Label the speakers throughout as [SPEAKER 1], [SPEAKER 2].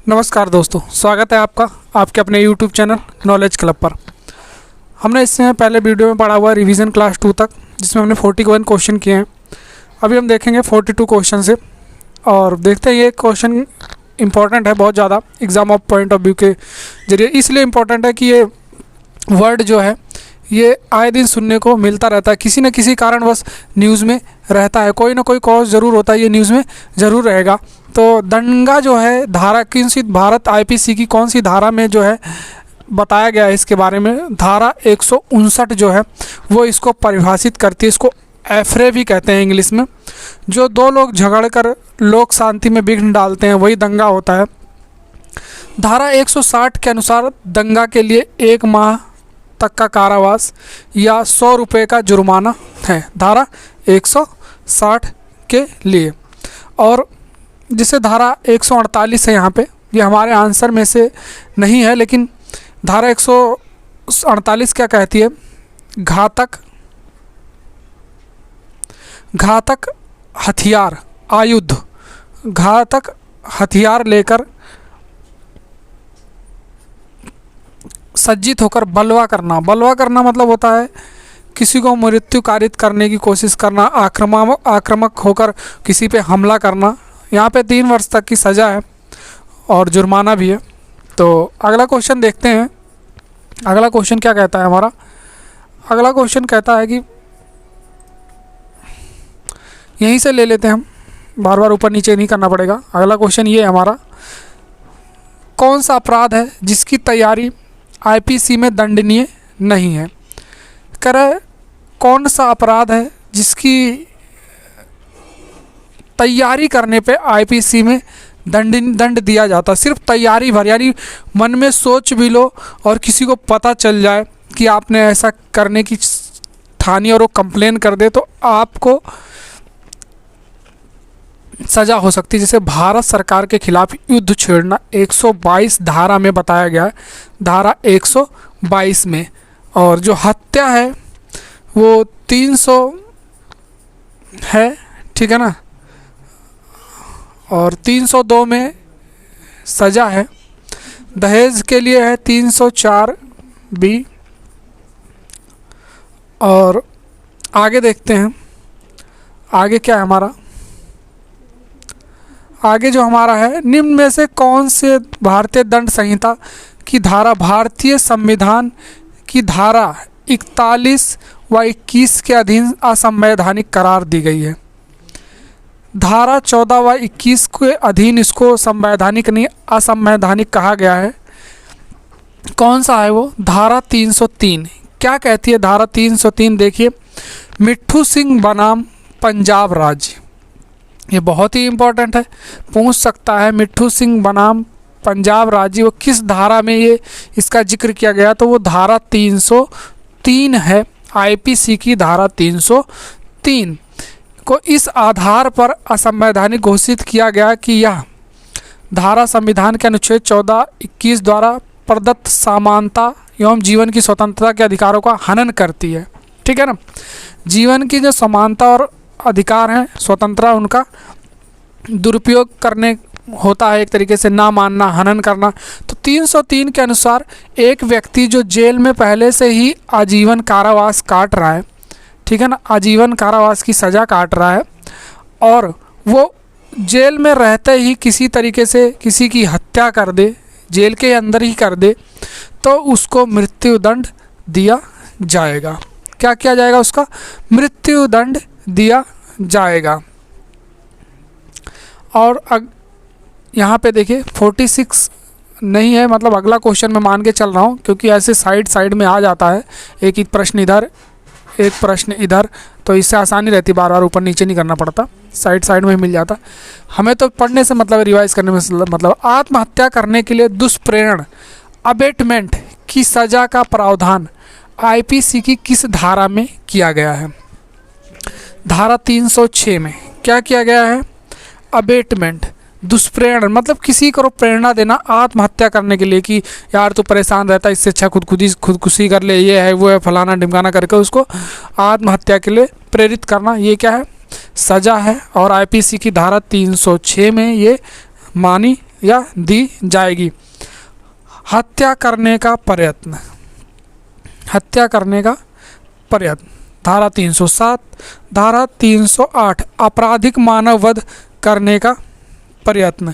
[SPEAKER 1] नमस्कार दोस्तों, स्वागत है आपका आपके अपने YouTube चैनल नॉलेज क्लब पर। हमने इससे पहले वीडियो में पढ़ा हुआ रिवीजन क्लास 2 तक, जिसमें हमने 41 क्वेश्चन किए हैं। अभी हम देखेंगे 42 क्वेश्चन से और देखते हैं ये क्वेश्चन इंपॉर्टेंट है बहुत ज़्यादा exam of point of view के जरिए। इसलिए इम्पोर्टेंट है कि ये वर्ड जो है ये आए दिन सुनने को मिलता रहता है, किसी न किसी कारणवश न्यूज़ में रहता है, कोई ना कोई कॉज ज़रूर होता है, ये न्यूज़ में ज़रूर रहेगा। तो दंगा जो है धारा कौन सी, भारत आईपीसी की कौन सी धारा में जो है बताया गया है इसके बारे में। धारा 159 जो है वो इसको परिभाषित करती है, इसको एफरे भी कहते हैं इंग्लिश में। जो दो लोग झगड़ कर लोक शांति में विघ्न डालते हैं वही दंगा होता है। धारा 160 के अनुसार दंगा के लिए 1 माह तक का कारावास या 100 रुपये का जुर्माना है, धारा 160 के लिए। और जिसे धारा 148 है, यहाँ पे ये हमारे आंसर में से नहीं है, लेकिन धारा 148 क्या कहती है? घातक हथियार आयुध, घातक हथियार लेकर सज्जित होकर बलवा करना। बलवा करना मतलब होता है किसी को मृत्यु कारित करने की कोशिश करना, आक्रामक होकर किसी पे हमला करना। यहाँ पे 3 वर्ष तक की सज़ा है और जुर्माना भी है। तो अगला क्वेश्चन देखते हैं। अगला क्वेश्चन क्या कहता है हमारा? अगला क्वेश्चन कहता है कि यहीं से ले लेते हैं हम, बार बार ऊपर नीचे नहीं करना पड़ेगा। अगला क्वेश्चन ये है हमारा, कौन सा अपराध है जिसकी तैयारी आईपीसी में दंडनीय नहीं है? कह कौन सा अपराध है जिसकी तैयारी करने पे आईपीसी में दंड दिया जाता? सिर्फ तैयारी भर, यानी मन में सोच भी लो और किसी को पता चल जाए कि आपने ऐसा करने की ठानी और वो कंप्लेन कर दे तो आपको सज़ा हो सकती है। जैसे भारत सरकार के खिलाफ युद्ध छेड़ना 122 धारा में बताया गया है, धारा 122 में। और जो हत्या है वो 300 है, ठीक है ना, और 302 में सज़ा है। दहेज के लिए है 304 बी। और आगे देखते हैं, आगे क्या है हमारा? आगे जो हमारा है, निम्न में से कौन से भारतीय दंड संहिता की धारा भारतीय संविधान की धारा 41 व 21 के अधीन असंवैधानिक करार दी गई है? धारा 14 व 21 के अधीन इसको संवैधानिक नहीं असंवैधानिक कहा गया है। कौन सा है वो? धारा 303 क्या कहती है? धारा 303 देखिए, मिट्ठू सिंह बनाम पंजाब राज्य। ये बहुत ही इम्पोर्टेंट है, पूछ सकता है मिट्ठू सिंह बनाम पंजाब राज्य, वो किस धारा में ये इसका जिक्र किया गया? तो वो धारा 303 है, आईपीसी की धारा 303 को इस आधार पर असंवैधानिक घोषित किया गया कि यह धारा संविधान के अनुच्छेद 14-21 द्वारा प्रदत्त समानता एवं जीवन की स्वतंत्रता के अधिकारों का हनन करती है। ठीक है ना, जीवन की जो समानता और अधिकार हैं, स्वतंत्रता, उनका दुरुपयोग करने होता है, एक तरीके से ना मानना, हनन करना। तो 303 के अनुसार एक व्यक्ति जो जेल में पहले से ही आजीवन कारावास काट रहा है, ठीक है ना, आजीवन कारावास की सज़ा काट रहा है, और वो जेल में रहते ही किसी तरीके से किसी की हत्या कर दे, जेल के अंदर ही कर दे, तो उसको मृत्युदंड दिया जाएगा। क्या किया जाएगा? उसका मृत्युदंड दिया जाएगा। और यहाँ पे देखिए 46 नहीं है, मतलब अगला क्वेश्चन मैं मान के चल रहा हूँ, क्योंकि ऐसे साइड में आ जाता है, एक प्रश्न इधर एक प्रश्न इधर, तो इससे आसानी रहती, बार बार ऊपर नीचे नहीं करना पड़ता, साइड में ही मिल जाता। हमें तो पढ़ने से मतलब, रिवाइज करने में मतलब। आत्महत्या करने के लिए दुष्प्रेरण अबेटमेंट की सज़ा का प्रावधान आईपीसी की किस धारा में किया गया है? धारा 306 में क्या किया गया है? अबेटमेंट, दुष्प्रेरण मतलब किसी को प्रेरणा देना आत्महत्या करने के लिए, कि यार तू परेशान रहता है, इससे अच्छा खुदकुशी कर ले, ये है वो है फलाना ढिमकाना करके उसको आत्महत्या के लिए प्रेरित करना, ये क्या है? सज़ा है। और आईपीसी की धारा 306 में ये मानी या दी जाएगी। हत्या करने का प्रयत्न, हत्या करने का प्रयत्न, धारा 307। धारा 308 आपराधिक मानव वध करने का प्रयत्न,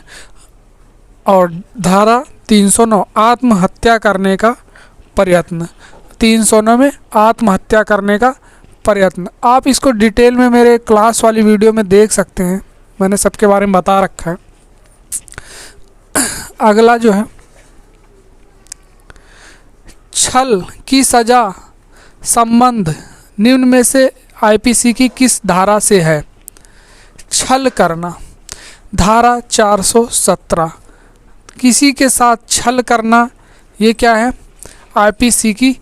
[SPEAKER 1] और धारा 309 आत्महत्या करने का प्रयत्न। 309 में आत्महत्या करने का प्रयत्न। आप इसको डिटेल में मेरे क्लास वाली वीडियो में देख सकते हैं, मैंने सबके बारे में बता रखा है। अगला जो है, छल की सजा संबंध निम्न में से आईपीसी की किस धारा से है? छल करना, धारा 417। किसी के साथ छल करना, ये क्या है? आईपीसी की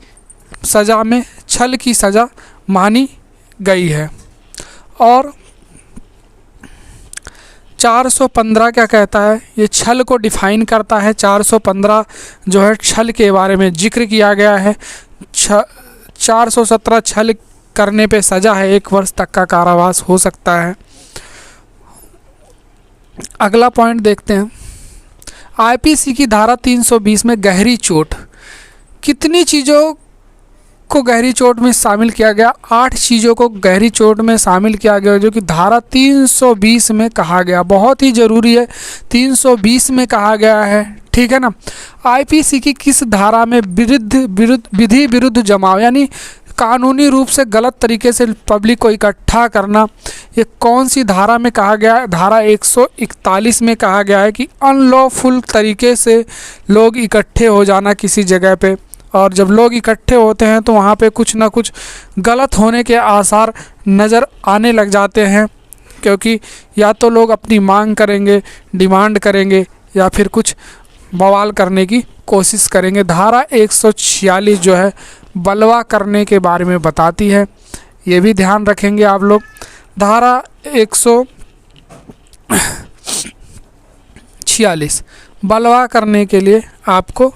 [SPEAKER 1] सज़ा में छल की सज़ा मानी गई है। और 415 क्या कहता है? ये छल को डिफाइन करता है। 415 जो है छल के बारे में जिक्र किया गया है। 417 छल करने पे सज़ा है, 1 वर्ष तक का कारावास हो सकता है। अगला पॉइंट देखते हैं, आईपीसी की धारा 320 में गहरी चोट, कितनी चीज़ों को गहरी चोट में शामिल किया गया? 8 चीज़ों को गहरी चोट में शामिल किया गया, जो कि धारा 320 में कहा गया। बहुत ही ज़रूरी है, 320 में कहा गया है, ठीक है ना। आईपीसी की किस धारा में विधि विरुद्ध जमाव, यानी कानूनी रूप से गलत तरीके से पब्लिक को इकट्ठा करना, ये कौन सी धारा में कहा गया है? धारा 141 में कहा गया है कि अनलॉफुल तरीके से लोग इकट्ठे हो जाना किसी जगह पे, और जब लोग इकट्ठे होते हैं तो वहाँ पे कुछ ना कुछ गलत होने के आसार नज़र आने लग जाते हैं, क्योंकि या तो लोग अपनी मांग करेंगे, डिमांड करेंगे, या फिर कुछ बवाल करने की कोशिश करेंगे। धारा 146 जो है बलवा करने के बारे में बताती है, ये भी ध्यान रखेंगे आप लोग। धारा 146 बलवा करने के लिए आपको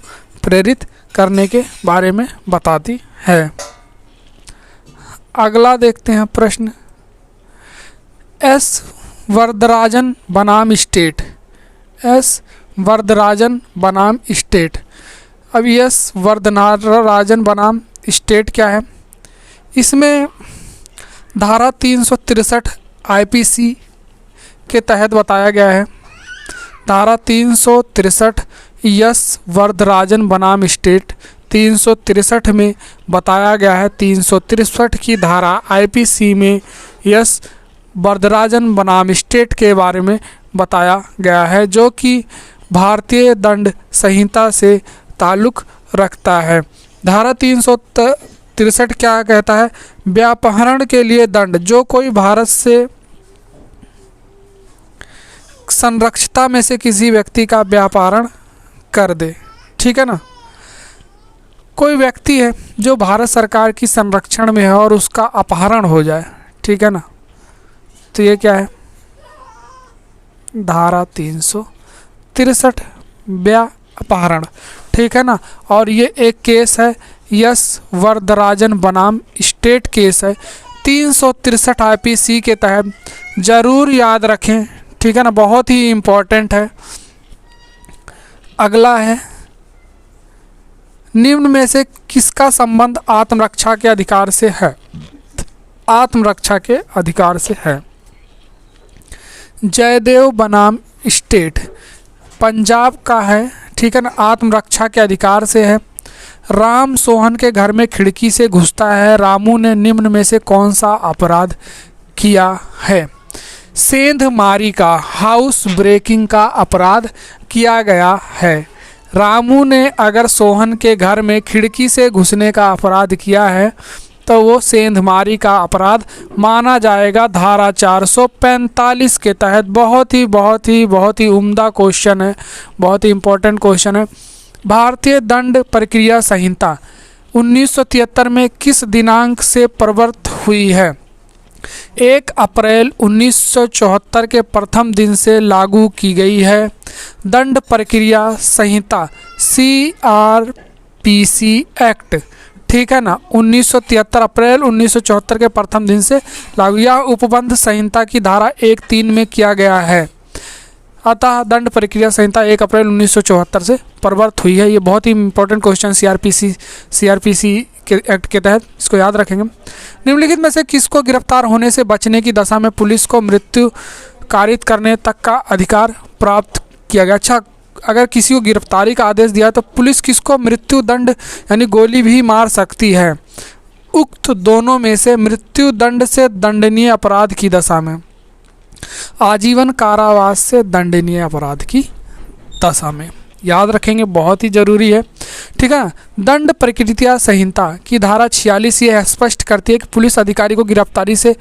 [SPEAKER 1] प्रेरित करने के बारे में बताती है। अगला देखते हैं प्रश्न, एस वरदराजन बनाम स्टेट, एस वरदराजन बनाम स्टेट। अब एस वरदराजन बनाम स्टेट क्या है? इसमें धारा 363 आईपीसी के तहत बताया गया है। धारा 363 यस वरदराजन बनाम स्टेट 363 में बताया गया है। 363 की धारा आईपीसी में यस वरदराजन बनाम स्टेट के बारे में बताया गया है, जो कि भारतीय दंड संहिता से ताल्लुक़ रखता है। धारा 363 क्या कहता है? व्यापहरण के लिए दंड, जो कोई भारत से संरक्षिता में से किसी व्यक्ति का व्यापारण कर दे, ठीक है ना। कोई व्यक्ति है जो भारत सरकार की संरक्षण में है और उसका अपहरण हो जाए, ठीक है ना, तो ये क्या है? धारा 363 व्यापहरण, ठीक है ना। और ये एक केस है यस वरदराजन बनाम स्टेट केस है, 363 आईपीसी के तहत, ज़रूर याद रखें, ठीक है ना, बहुत ही इम्पोर्टेंट है। अगला है, निम्न में से किसका संबंध आत्मरक्षा के अधिकार से है? आत्मरक्षा के अधिकार से है। जयदेव बनाम स्टेट पंजाब का है, ठीक है ना, आत्मरक्षा के अधिकार से है। राम सोहन के घर में खिड़की से घुसता है, रामू ने निम्न में से कौन सा अपराध किया है? सेंधमारी का, हाउस ब्रेकिंग का अपराध किया गया है। रामू ने अगर सोहन के घर में खिड़की से घुसने का अपराध किया है तो वो सेंधमारी का अपराध माना जाएगा धारा 445 के तहत। बहुत ही उम्दा क्वेश्चन है, बहुत ही इम्पोर्टेंट क्वेश्चन है। भारतीय दंड प्रक्रिया संहिता 1973 में किस दिनांक से प्रवर्त हुई है? 1 अप्रैल 1974 के प्रथम दिन से लागू की गई है। दंड प्रक्रिया संहिता CRPC एक्ट, ठीक है ना, 1973 अप्रैल 1974 के प्रथम दिन से लागू। यह उपबंध संहिता की धारा 1(3) में किया गया है। अतः दंड प्रक्रिया संहिता 1 अप्रैल 1974 से प्रवर्त हुई है। ये बहुत ही इंपॉर्टेंट क्वेश्चन सीआरपीसी के एक्ट के तहत, इसको याद रखेंगे। निम्नलिखित में से किसको गिरफ्तार होने से बचने की दशा में पुलिस को मृत्यु कारित करने तक का अधिकार प्राप्त किया गया? अच्छा, अगर किसी को गिरफ्तारी का आदेश दिया तो पुलिस किसको मृत्यु दंड यानी गोली भी मार सकती है। उक्त दोनों में से मृत्यु दंड से दंडनीय अपराध की दशा में, आजीवन कारावास से दंडनीय अपराध की दशा में, याद रखेंगे, बहुत ही जरूरी है। ठीक है। दंड प्रक्रिया संहिता की धारा 46 ये स्पष्ट करती है कि पुलिस अधिकारी को गिरफ्तारी से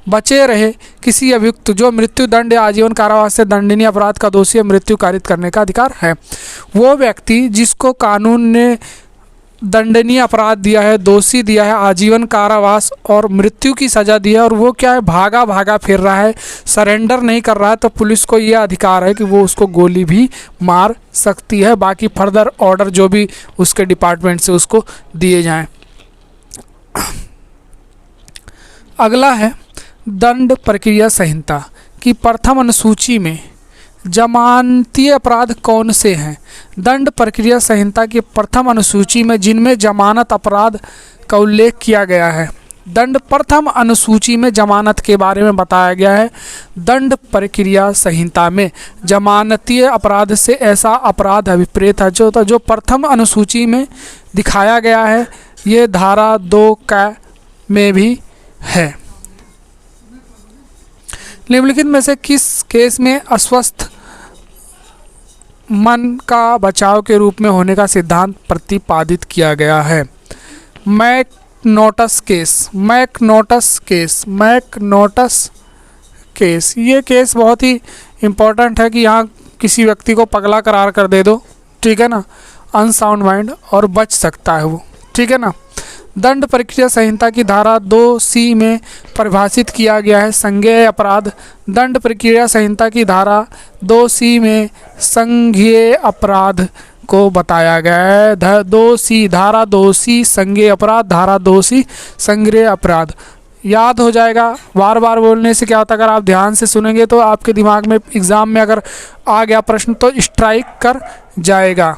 [SPEAKER 1] बचे रहे किसी अभियुक्त जो मृत्यु दंड या आजीवन कारावास से दंडनीय अपराध का दोषी है मृत्यु कारित करने का अधिकार है। वो व्यक्ति जिसको कानून ने दंडनीय अपराध दिया है, दोषी दिया है, आजीवन कारावास और मृत्यु की सज़ा दी है, और वो क्या है, भागा फिर रहा है, सरेंडर नहीं कर रहा है, तो पुलिस को ये अधिकार है कि वो उसको गोली भी मार सकती है। बाकी फर्दर ऑर्डर जो भी उसके डिपार्टमेंट से उसको दिए जाएं। अगला है दंड प्रक्रिया संहिता की प्रथम अनुसूची में जमानतीय अपराध कौन से हैं? दंड प्रक्रिया संहिता की प्रथम अनुसूची में जिनमें जमानत अपराध का उल्लेख किया गया है। दंड प्रथम अनुसूची में जमानत के बारे में बताया गया है। दंड प्रक्रिया संहिता में जमानतीय अपराध से ऐसा अपराध अभिप्रेत है जो प्रथम अनुसूची में दिखाया गया है। ये धारा 2 का में भी है। निम्नलिखित में से किस केस में अस्वस्थ मन का बचाव के रूप में होने का सिद्धांत प्रतिपादित किया गया है? मैकनोटस केस। ये केस बहुत ही इम्पोर्टेंट है कि यहाँ किसी व्यक्ति को पगला करार कर दे दो, ठीक है ना, अनसाउंड माइंड, और बच सकता है वो, ठीक है ना। दंड प्रक्रिया संहिता की धारा 2C में परिभाषित किया गया है संज्ञेय अपराध। दंड प्रक्रिया संहिता की धारा 2C में संज्ञेय अपराध को बताया गया है। धारा 2C संज्ञेय अपराध, धारा 2C संज्ञेय अपराध याद हो जाएगा। बार बार बोलने से क्या होता है, अगर आप ध्यान से सुनेंगे तो आपके दिमाग में एग्ज़ाम में अगर आ गया प्रश्न तो स्ट्राइक कर जाएगा।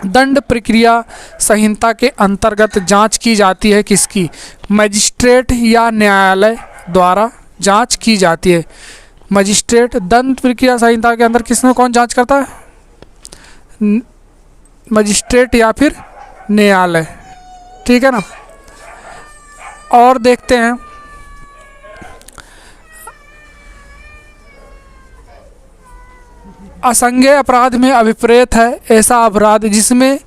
[SPEAKER 1] दंड प्रक्रिया संहिता के अंतर्गत जांच की जाती है किसकी? मजिस्ट्रेट या न्यायालय द्वारा जांच की जाती है। मजिस्ट्रेट। दंड प्रक्रिया संहिता के अंदर किसमें कौन जांच करता है? मजिस्ट्रेट या फिर न्यायालय, ठीक है ना। और देखते हैं असंज्ञेय अपराध में अभिप्रेत है ऐसा अपराध जिसमें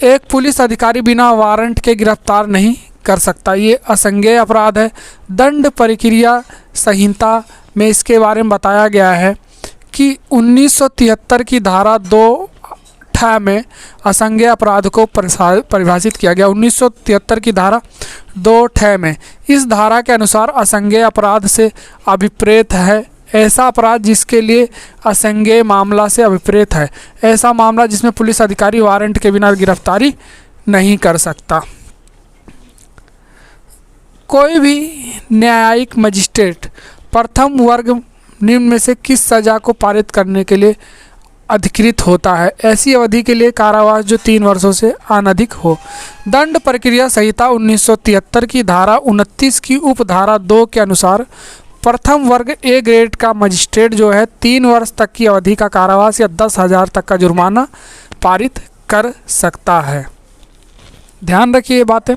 [SPEAKER 1] एक पुलिस अधिकारी बिना वारंट के गिरफ्तार नहीं कर सकता, ये असंज्ञेय अपराध है। दंड प्रक्रिया संहिता में इसके बारे में बताया गया है कि 1973 की धारा 2 में असंज्ञेय अपराध को परिभाषित किया गया। 1973 की धारा 2 में इस धारा के अनुसार असंज्ञेय अपराध से अभिप्रेत है ऐसा अपराध जिसके लिए असंज्ञेय मामला से अभिप्रेत है ऐसा मामला जिसमें पुलिस अधिकारी वारंट के बिना गिरफ्तारी नहीं कर सकता। कोई भी न्यायिक मजिस्ट्रेट प्रथम वर्ग निम्न में से किस सज़ा को पारित करने के लिए अधिकृत होता है? ऐसी अवधि के लिए कारावास जो 3 वर्षों से अनधिक हो। दंड प्रक्रिया संहिता 1973 की धारा 29 की उपधारा 2 के अनुसार प्रथम वर्ग ए ग्रेड का मजिस्ट्रेट जो है 3 वर्ष तक की अवधि का कारावास या 10,000 तक का जुर्माना पारित कर सकता है। ध्यान रखिए ये बातें।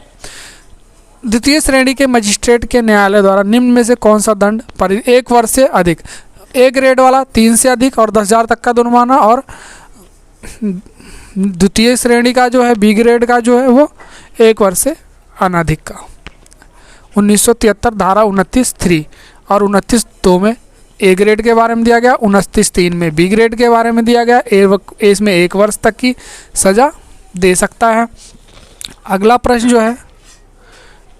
[SPEAKER 1] द्वितीय श्रेणी के मजिस्ट्रेट के न्यायालय द्वारा निम्न में से कौन सा दंड पारित? 1 वर्ष से अधिक, ए ग्रेड वाला 3 से अधिक और 10,000 तक का जुर्माना, और द्वितीय श्रेणी का जो है बी ग्रेड का जो है वो 1 वर्ष से अनधिक का। 1973 धारा 29(3) और 29(2) में ए ग्रेड के बारे में दिया गया, 29(3) में बी ग्रेड के बारे में दिया गया। इसमें 1 वर्ष तक की सज़ा दे सकता है। अगला प्रश्न जो है,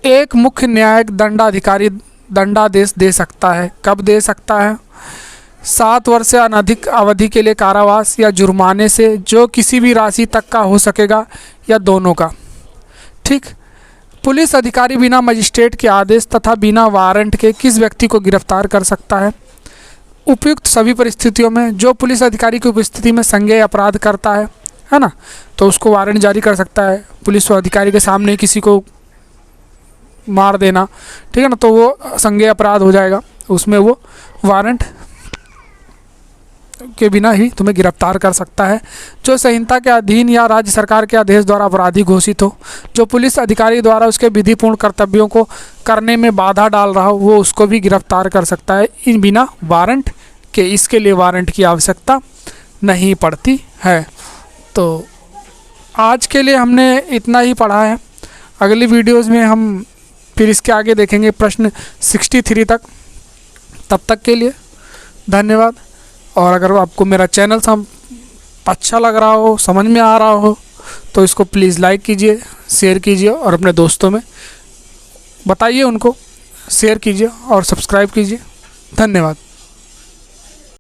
[SPEAKER 1] एक मुख्य न्यायिक दंडाधिकारी दंडादेश दे सकता है, कब दे सकता है? 7 वर्ष से अनधिक अवधि के लिए कारावास या जुर्माने से जो किसी भी राशि तक का हो सकेगा या दोनों का। ठीक। पुलिस अधिकारी बिना मजिस्ट्रेट के आदेश तथा बिना वारंट के किस व्यक्ति को गिरफ्तार कर सकता है? उपयुक्त सभी परिस्थितियों में जो पुलिस अधिकारी की उपस्थिति में संज्ञेय अपराध करता है ना, तो उसको वारंट जारी कर सकता है। पुलिस अधिकारी के सामने किसी को मार देना, ठीक है ना, तो वो संज्ञेय अपराध हो जाएगा, उसमें वो वारंट के बिना ही तुम्हें गिरफ्तार कर सकता है। जो संहिता के अधीन या राज्य सरकार के आदेश द्वारा अपराधी घोषित हो, जो पुलिस अधिकारी द्वारा उसके विधिपूर्ण कर्तव्यों को करने में बाधा डाल रहा हो, वो उसको भी गिरफ्तार कर सकता है इन बिना वारंट के। इसके लिए वारंट की आवश्यकता नहीं पड़ती है। तो आज के लिए हमने इतना ही पढ़ा है। अगली वीडियोज़ में हम फिर इसके आगे देखेंगे प्रश्न 63 तक। तब तक के लिए धन्यवाद। और अगर आपको मेरा चैनल अच्छा लग रहा हो, समझ में आ रहा हो, तो इसको प्लीज़ लाइक कीजिए, शेयर कीजिए और अपने दोस्तों में बताइए, उनको शेयर कीजिए और सब्सक्राइब कीजिए। धन्यवाद।